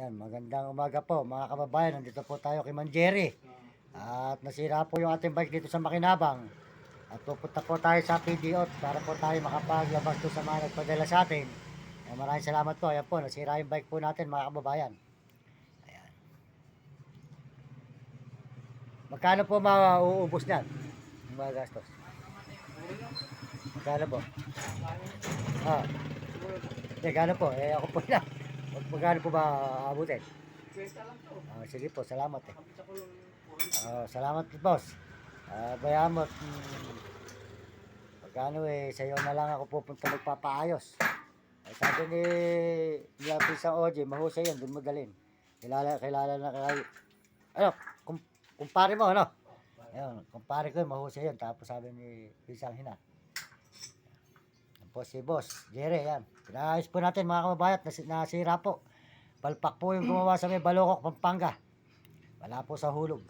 Ayan, magandang umaga po mga kababayan. Nandito po tayo kay Man Jerry. At nasira po yung ating bike dito sa Makinabang. At pupunta po tayo sa PDO para po tayo makapaglabas doon sa mga nagpadala sa atin. Maraming salamat po. Ayan po, nasira yung bike po natin mga kababayan. Ayan. Magkano po mauubos niyan? Yung mga gastos. Magkano po? Ah, gano po? Ako po na. Magkano po ba abutin? Sige po, salamat eh. Salamat po, boss. Bayaan mo, pagkano sa'yo na lang ako pupunta magpapaayos. Sabi ni Pisang OJ, mahusay yan, doon mo dalhin. Kilala na kayo. Ano, kumpare mo, ano? Ayun, kumpare ko, mahusay yan. Tapos sabi ni Pisang Hina. Po si Boss Jerry, yan. Pinaayos po natin mga kababayat, nasira po. Palpak po yung gumawa sa may Balokok, Pampanga. Wala po sa hulog.